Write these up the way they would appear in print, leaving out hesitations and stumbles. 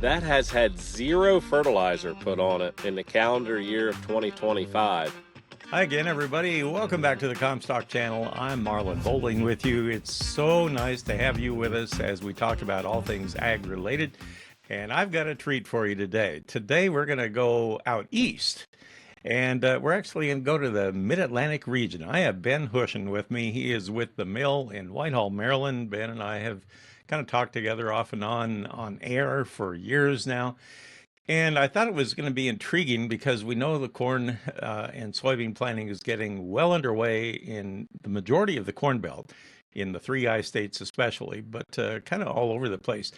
that has had zero fertilizer put on it in the calendar year of 2025. Hi again, everybody. Welcome back to the Comstock Channel. I'm Marlin Bohling with you. It's so nice to have you with us as we talk about all things ag related. And I've got a treat for you today. Today, we're going to go out east. And we're actually going to go to the MidAtlantic region. I have Ben Hushon with me. He is with the mill in Whitehall, Maryland. Ben and I have kind of talked together off and on air for years now. And I thought it was going to be intriguing because we know the corn and soybean planting is getting well underway in the majority of the Corn Belt, in the Three I states especially, but kind of all over the place.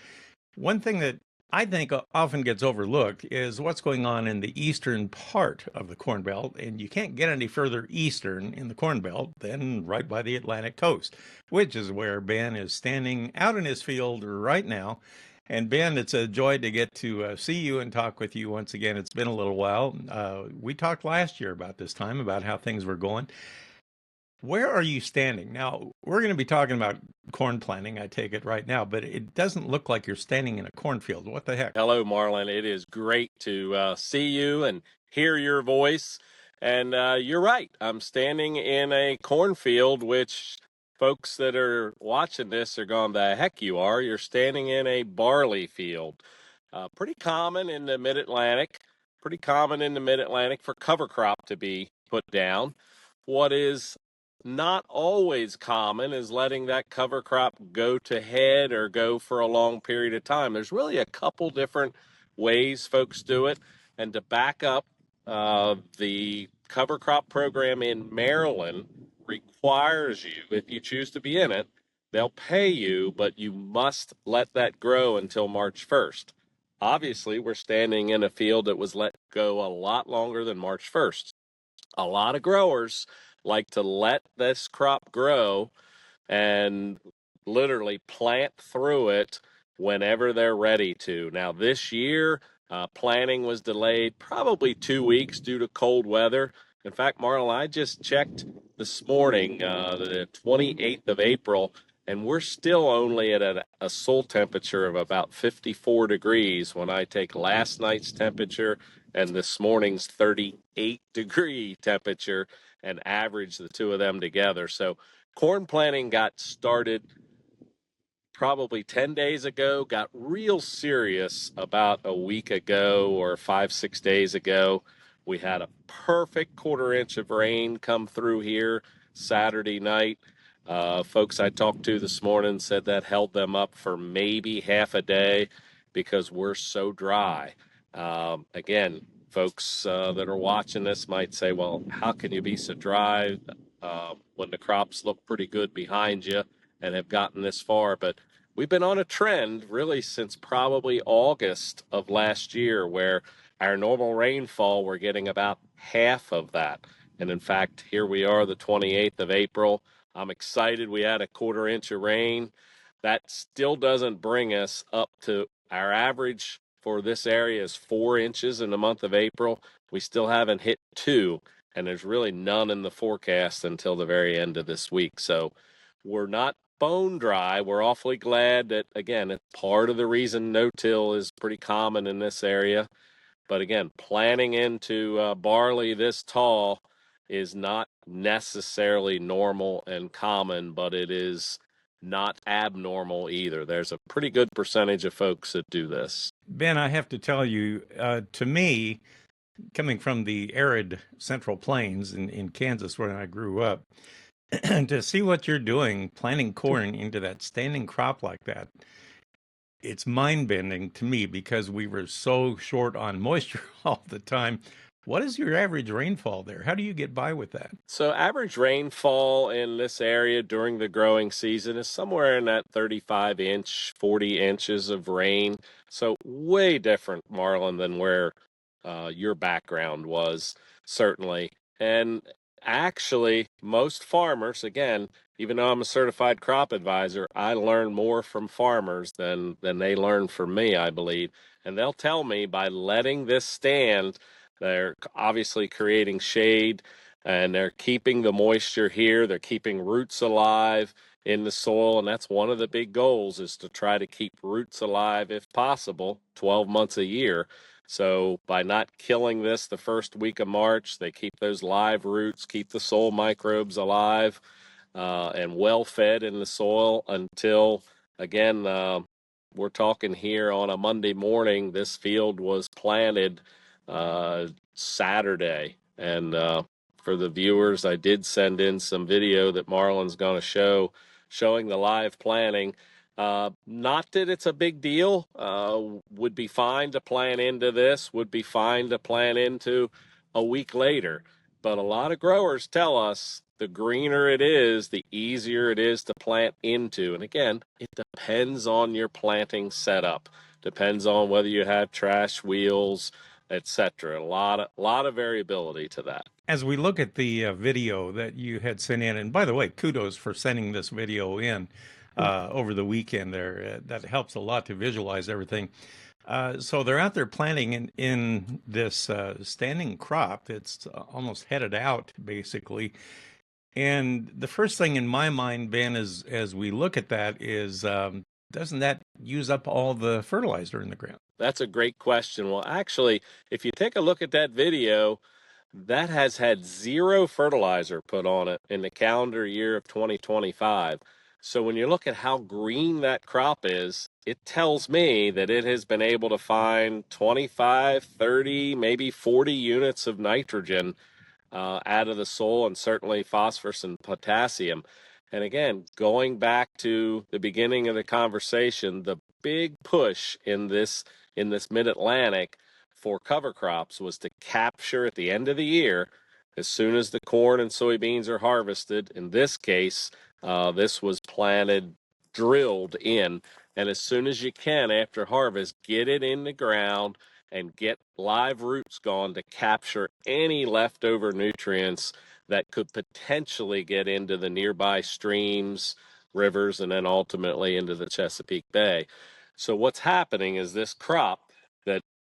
One thing that I think often gets overlooked is what's going on in the eastern part of the Corn Belt, and you can't get any further eastern in the Corn Belt than right by the Atlantic coast, which is where Ben is standing out in his field right now. And Ben, it's a joy to get to see you and talk with you once again. It's been a little while. We talked last year about this time, about how things were going. Where are you standing? Now, we're going to be talking about corn planting, I take it right now, but it doesn't look like you're standing in a cornfield. What the heck? Hello, Marlin. It is great to see you and hear your voice. And you're right. I'm standing in a cornfield, which folks that are watching this are going, the heck you are. You're standing in a barley field. Pretty common in the Mid-Atlantic. Pretty common in the Mid-Atlantic for cover crop to be put down. What is not always common is letting that cover crop go to head or go for a long period of time. There's really a couple different ways folks do it. And to back up, the cover crop program in Maryland requires you, if you choose to be in it, they'll pay you, but you must let that grow until March 1st. Obviously, we're standing in a field that was let go a lot longer than March 1st. A lot of growers like to let this crop grow and literally plant through it whenever they're ready to. Now, this year, planting was delayed probably 2 weeks due to cold weather. In fact, Marlon, I just checked this morning, the 28th of April, and we're still only at a soil temperature of about 54 degrees when I take last night's temperature and this morning's 38-degree temperature and average the two of them together. So corn planting got started probably 10 days ago, got real serious about a week ago or 5-6 days ago. We had a perfect quarter inch of rain come through here Saturday night. Folks I talked to this morning said that held them up for maybe half a day because we're so dry. Again, folks that are watching this might say, well, how can you be so dry when the crops look pretty good behind you and have gotten this far? But we've been on a trend really since probably August of last year where our normal rainfall, we're getting about half of that. And in fact, here we are, the 28th of April. I'm excited we had a quarter inch of rain. That still doesn't bring us up to our average for this area is 4 inches in the month of April. We still haven't hit 2, and there's really none in the forecast until the very end of this week. So we're not bone dry. We're awfully glad that, again, it's part of the reason no-till is pretty common in this area. But again, planting into barley this tall is not necessarily normal and common, but it is not abnormal either. There's a pretty good percentage of folks that do this. Ben, I have to tell you, to me, coming from the arid Central Plains in Kansas, where I grew up, to see what you're doing, planting corn into that standing crop like that, it's mind-bending to me because we were so short on moisture all the time. What is your average rainfall there? How do you get by with that? So average rainfall in this area during the growing season is somewhere in that 35 inch, 40 inches of rain. So way different, Marlon, than where your background was, certainly. And actually, most farmers, again, even though I'm a certified crop advisor, I learn more from farmers than they learn from me, I believe. And they'll tell me by letting this stand, they're obviously creating shade and they're keeping the moisture here. They're keeping roots alive. in the soil, and that's one of the big goals, is to try to keep roots alive if possible 12 months a year. So by not killing this the first week of March, they keep those live roots, keep the soil microbes alive and well fed in the soil until, again, we're talking here on a Monday morning. This field was planted Saturday. And for the viewers, I did send in some video that Marlin's going to show, showing the live planting. Not that it's a big deal. Would be fine to plant into this, would be fine to plant into a week later. But a lot of growers tell us the greener it is, the easier it is to plant into. And again, it depends on your planting setup. Depends on whether you have trash wheels, etc. A lot of variability to that. As we look at the video that you had sent in, and by the way, kudos for sending this video in over the weekend there. That helps a lot to visualize everything. So they're out there planting in this standing crop that's almost headed out, basically. And the first thing in my mind, Ben, is as we look at that is, doesn't that use up all the fertilizer in the ground? That's a great question. Well, actually, if you take a look at that video, that has had zero fertilizer put on it in the calendar year of 2025. So when you look at how green that crop is, it tells me that it has been able to find 25, 30, maybe 40 units of nitrogen out of the soil, and certainly phosphorus and potassium. And again, going back to the beginning of the conversation, the big push in this mid-Atlantic for cover crops was to capture at the end of the year, as soon as the corn and soybeans are harvested. In this case, this was planted, drilled in, and as soon as you can after harvest, get it in the ground and get live roots gone to capture any leftover nutrients that could potentially get into the nearby streams, rivers, and then ultimately into the Chesapeake Bay. So what's happening is this crop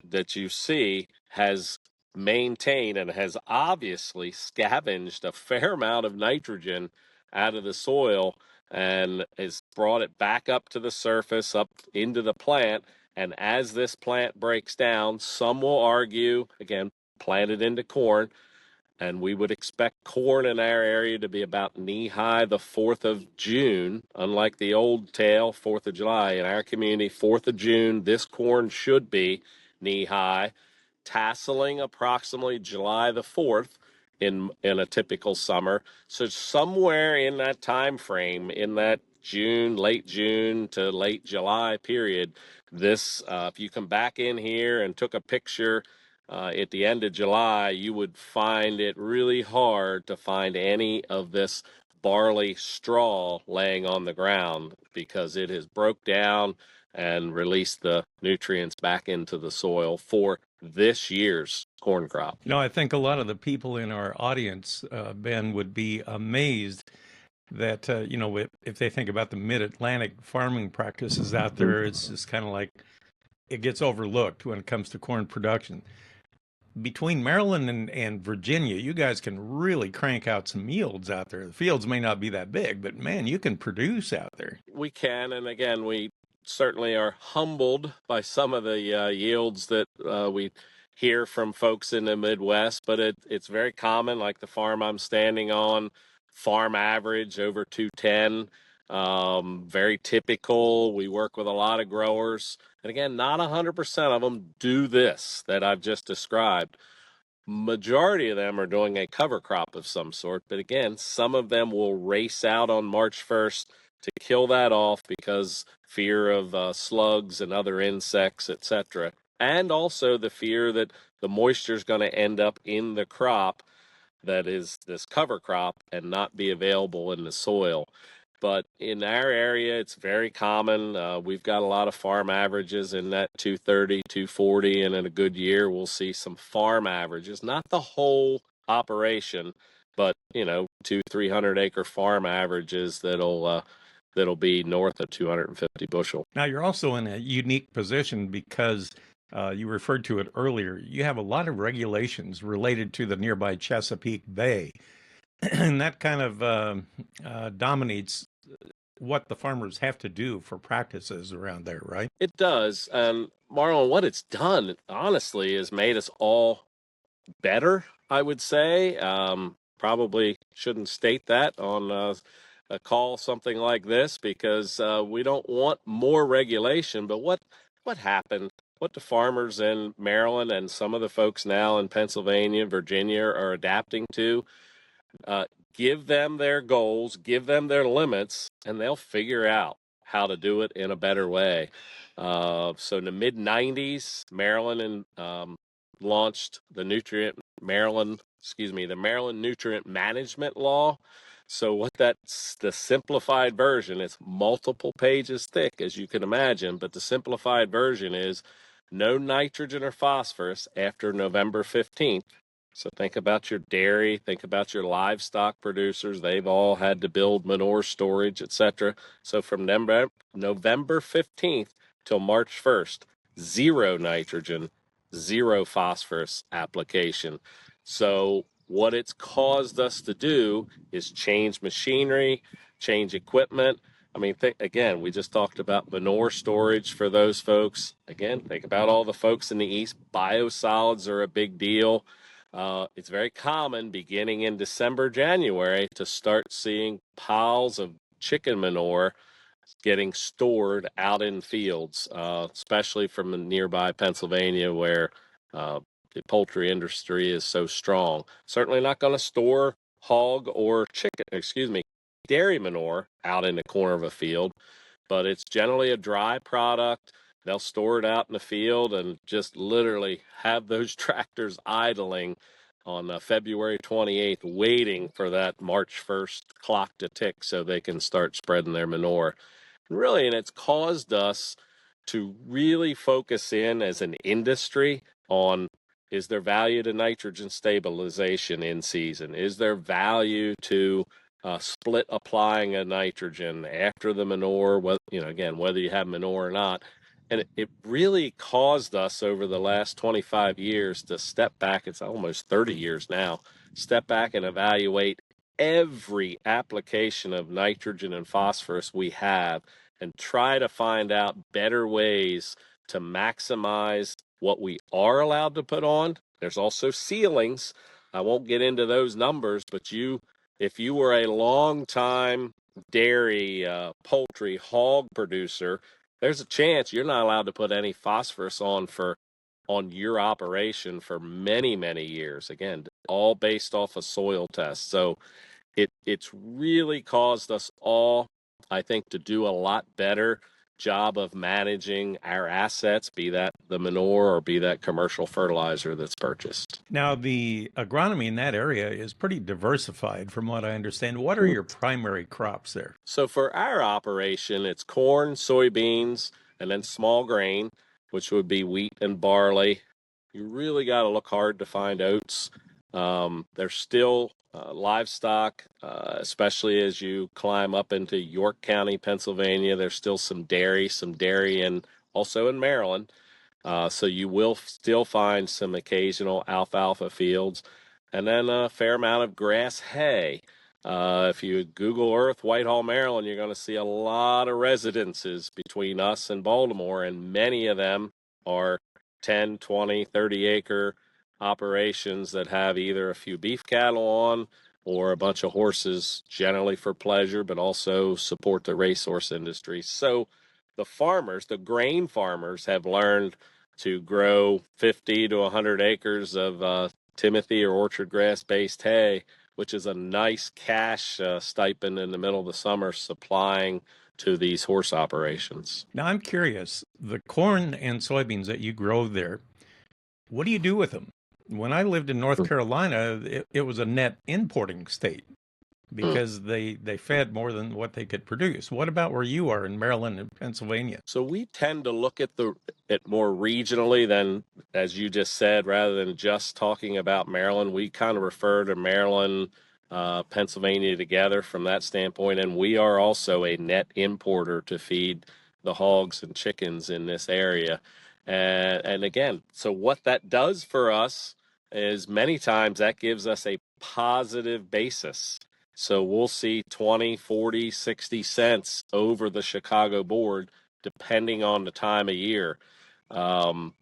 that you see has maintained and has obviously scavenged a fair amount of nitrogen out of the soil and has brought it back up to the surface, up into the plant. And as this plant breaks down, some will argue, again, planted into corn, and we would expect corn in our area to be about knee-high the 4th of June, unlike the old tale, 4th of July. In our community, 4th of June, this corn should be knee-high, tasseling approximately July the 4th in a typical summer. So somewhere in that time frame, in that June, late June to late July period, this, if you come back in here and took a picture at the end of July, you would find it really hard to find any of this barley straw laying on the ground because it has broke down and released the nutrients back into the soil for this year's corn crop. You know, I think a lot of the people in our audience, Ben, would be amazed that, if they think about the mid-Atlantic farming practices out there, it's just kind of like it gets overlooked when it comes to corn production. Between Maryland and Virginia, you guys can really crank out some yields out there. The fields may not be that big, but man, you can produce out there. We can, and again, we certainly are humbled by some of the yields that we hear from folks in the Midwest, but it's very common. Like the farm I'm standing on, farm average over 210. Very typical. We work with a lot of growers, and again, not 100% of them do this that I've just described. Majority of them are doing a cover crop of some sort, but again, some of them will race out on March 1st to kill that off because fear of slugs and other insects, etc. And also the fear that the moisture is going to end up in the crop that is this cover crop and not be available in the soil. But in our area, it's very common. We've got a lot of farm averages in that 230, 240, and in a good year, we'll see some farm averages, not the whole operation, but 200-300 acre farm averages that'll be north of 250 bushel. Now, you're also in a unique position because you referred to it earlier. You have a lot of regulations related to the nearby Chesapeake Bay, and that kind of dominates what the farmers have to do for practices around there, right? It does. And Marlon, what it's done, honestly, is made us all better, I would say. Probably shouldn't state that on a call something like this because we don't want more regulation. But what happened? What the farmers in Maryland and some of the folks now in Pennsylvania, Virginia are adapting to, uh, give them their goals, give them their limits, and they'll figure out how to do it in a better way. So in the mid 90s, Maryland launched the Maryland Nutrient Management Law. So what that's the simplified version. It's multiple pages thick, as you can imagine, but the simplified version is no nitrogen or phosphorus after November 15th. So think about your dairy, think about your livestock producers. They've all had to build manure storage, etc. So from November 15th till March 1st, zero nitrogen, zero phosphorus application. So what it's caused us to do is change machinery, change equipment. I mean, again, we just talked about manure storage for those folks. Again, think about all the folks in the East. Biosolids are a big deal. It's very common beginning in December, January to start seeing piles of chicken manure getting stored out in fields, especially from nearby Pennsylvania where the poultry industry is so strong. Certainly not going to store hog or dairy manure out in the corner of a field, but it's generally a dry product. They'll store it out in the field and just literally have those tractors idling on February 28th, waiting for that March 1st clock to tick so they can start spreading their manure. Really, and it's caused us to really focus in as an industry on, is there value to nitrogen stabilization in season? Is there value to split applying a nitrogen after the manure, whether you have manure or not? And it really caused us over the last 25 years to step back. It's almost 30 years now. Step back and evaluate every application of nitrogen and phosphorus we have and try to find out better ways to maximize what we are allowed to put on. There's also ceilings. I won't get into those numbers, but if you were a long time dairy, poultry, hog producer, there's a chance you're not allowed to put any phosphorus on your operation for many, many years. Again, all based off a soil test. So it's really caused us all, I think, to do a lot better job of managing our assets, be that the manure or be that commercial fertilizer that's purchased. Now, the agronomy in that area is pretty diversified from what I understand. What are your primary crops there? So for our operation, it's corn, soybeans, and then small grain, which would be wheat and barley. You really got to look hard to find oats. There's still livestock, especially as you climb up into York County, Pennsylvania. There's still some dairy and also in Maryland. So you will still find some occasional alfalfa fields, and then a fair amount of grass hay. If you Google Earth Whitehall, Maryland, you're going to see a lot of residences between us and Baltimore, and many of them are 10, 20, 30 acre operations that have either a few beef cattle on or a bunch of horses, generally for pleasure, but also support the racehorse industry. So the grain farmers, have learned to grow 50 to 100 acres of Timothy or orchard grass based hay, which is a nice cash stipend in the middle of the summer supplying to these horse operations. Now, I'm curious, the corn and soybeans that you grow there, what do you do with them? When I lived in North Carolina, it was a net importing state because they fed more than what they could produce. What about where you are in Maryland and Pennsylvania? So we tend to look at it more regionally than, as you just said, rather than just talking about Maryland. We kind of refer to Maryland, Pennsylvania together from that standpoint, and we are also a net importer to feed the hogs and chickens in this area. And again, so what that does for us is many times that gives us a positive basis So we'll see 20, 40, 60 cents over the Chicago board, depending on the time of year. Um,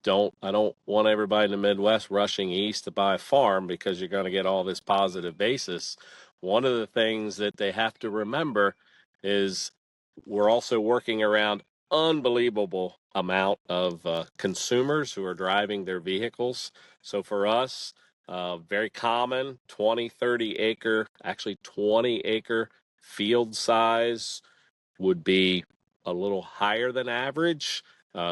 I don't want everybody in the Midwest rushing east to buy a farm because you're going to get all this positive basis. One of the things that they have to remember is we're also working around unbelievable amount of consumers who are driving their vehicles. So for us, very common 20, 30 acre, actually 20-acre field size would be a little higher than average.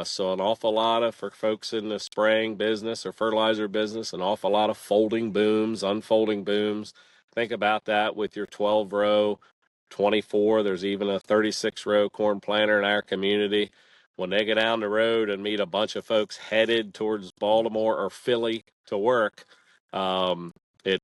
So an awful lot of, for folks in the spraying business or fertilizer business, an awful lot of folding booms, unfolding booms. Think about that with your 12 row, 24. There's even a 36 row corn planter in our community. When they get down the road and meet a bunch of folks headed towards Baltimore or Philly to work, um, it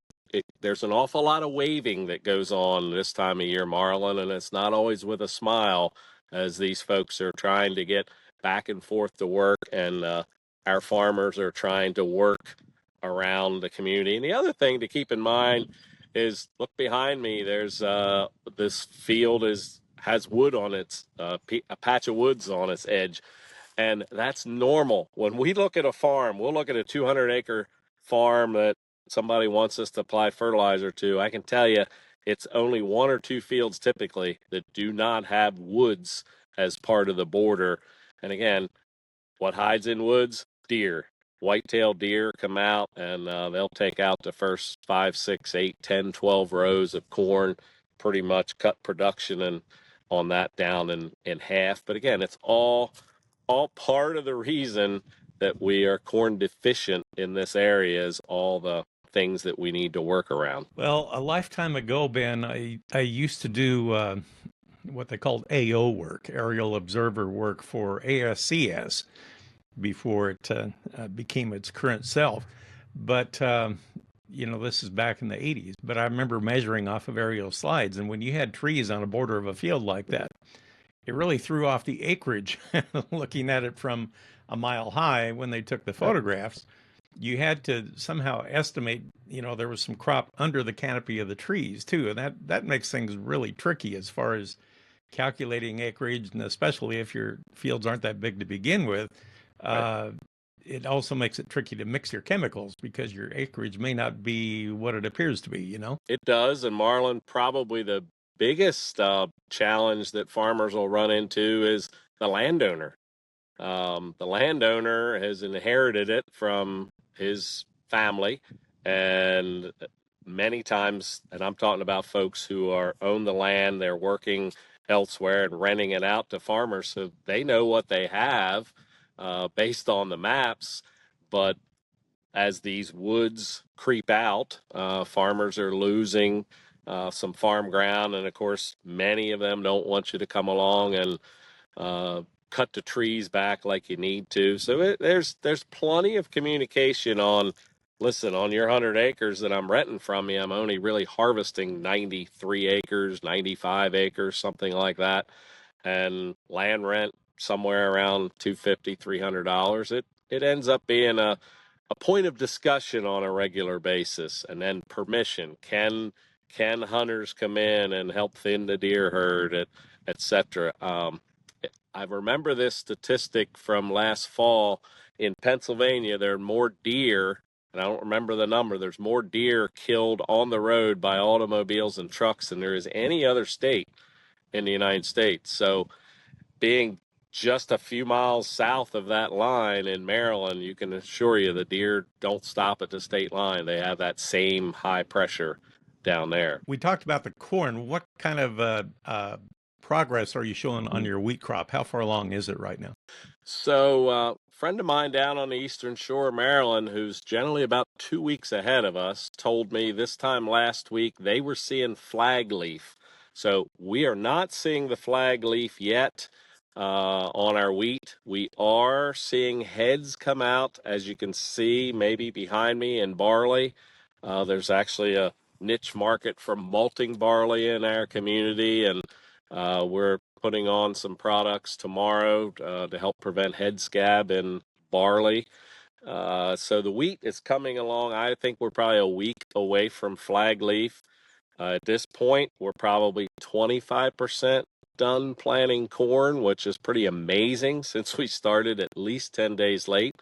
there's an awful lot of waving that goes on this time of year, Marlin, and it's not always with a smile as these folks are trying to get back and forth to work, and our farmers are trying to work around the community. And the other thing to keep in mind is, look behind me. There's this field has wood on its a patch of woods on its edge, and that's normal. When we look at a farm, we'll look at a 200-acre farm that somebody wants us to apply fertilizer to. I can tell you it's only one or two fields typically that do not have woods as part of the border. And again, what hides in woods? Deer. White-tailed deer come out, and they'll take out the first 5, 6, 8, 10, 12 rows of corn, pretty much cut production and on that down in half. But again, it's all part of the reason that we are corn deficient in this area is all the things that we need to work around. Well, a lifetime ago, Ben, I used to do what they called AO work, aerial observer work for ASCS before it became its current self. But this is back in the 80s. But I remember measuring off of aerial slides, and when you had trees on a border of a field like that, it really threw off the acreage looking at it from a mile high when they took the photographs. You had to somehow estimate, there was some crop under the canopy of the trees too. And that makes things really tricky as far as calculating acreage, and especially if your fields aren't that big to begin with. Uh, it also makes it tricky to mix your chemicals because your acreage may not be what it appears to be. It does. And Marlin, probably the biggest challenge that farmers will run into is the landowner. The landowner has inherited it from his family, and many times, and I'm talking about folks who own the land, they're working elsewhere and renting it out to farmers, so they know what they have based on the maps. But as these woods creep out, farmers are losing some farm ground, and of course, many of them don't want you to come along and cut the trees back like you need to. So there's plenty of communication on. Listen, on your 100 acres that I'm renting from you, I'm only really harvesting 93 acres, 95 acres, something like that, and land rent somewhere around $250, $300. It ends up being a point of discussion on a regular basis. And then permission. Can hunters come in and help thin the deer herd, et cetera? I remember this statistic from last fall in Pennsylvania. There are more deer, and I don't remember the number. There's more deer killed on the road by automobiles and trucks than there is any other state in the United States. So being just a few miles south of that line in Maryland, you can assure you the deer don't stop at the state line. They have that same high pressure down there. We talked about the corn. What kind of progress are you showing on your wheat crop? How far along is it right now? So, a friend of mine down on the eastern shore of Maryland, who's generally about 2 weeks ahead of us, told me this time last week they were seeing flag leaf. So, we are not seeing the flag leaf yet on our wheat. We are seeing heads come out, as you can see, maybe behind me in barley. There's actually a niche market for malting barley in our community, and we're putting on some products tomorrow to help prevent head scab in barley. So the wheat is coming along. I think we're probably a week away from flag leaf. At this point, we're probably 25% done planting corn, which is pretty amazing since we started at least 10 days late.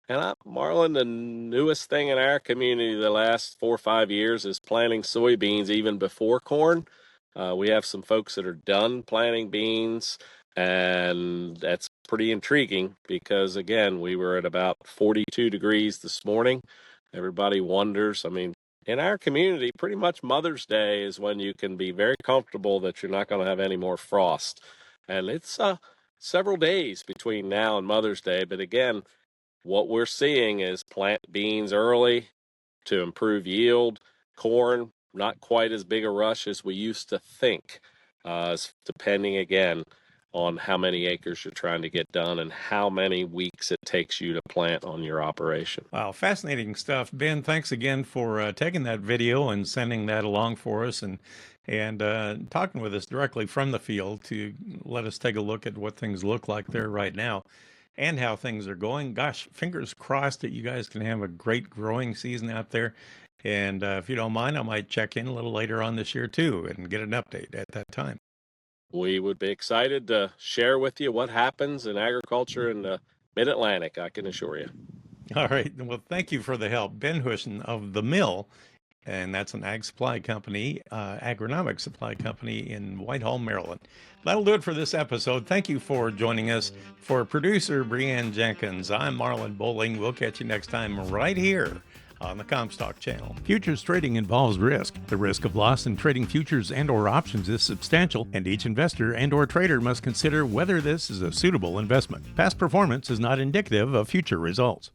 And Marlin, the newest thing in our community the last 4 or 5 years is planting soybeans even before corn. We have some folks that are done planting beans, and that's pretty intriguing because, again, we were at about 42 degrees this morning. Everybody wonders. I mean, in our community, pretty much Mother's Day is when you can be very comfortable that you're not going to have any more frost. And it's several days between now and Mother's Day. But again, what we're seeing is plant beans early to improve yield. Corn, not quite as big a rush as we used to think, depending again on how many acres you're trying to get done and how many weeks it takes you to plant on your operation. Wow, fascinating stuff. Ben, thanks again for taking that video and sending that along for us and talking with us directly from the field to let us take a look at what things look like there right now and how things are going. Gosh, fingers crossed that you guys can have a great growing season out there. And if you don't mind, I might check in a little later on this year too and get an update at that time. We would be excited to share with you what happens in agriculture in the Mid-Atlantic, I can assure you. All right. Well, thank you for the help. Ben Hushon of The Mill, and that's an ag supply company, agronomic supply company in Whitehall, Maryland. That'll do it for this episode. Thank you for joining us. For producer Breanne Jenkins, I'm Marlin Bohling. We'll catch you next time right here on the Comstock Channel. Futures trading involves risk. The risk of loss in trading futures and or options is substantial, and each investor and or trader must consider whether this is a suitable investment. Past performance is not indicative of future results.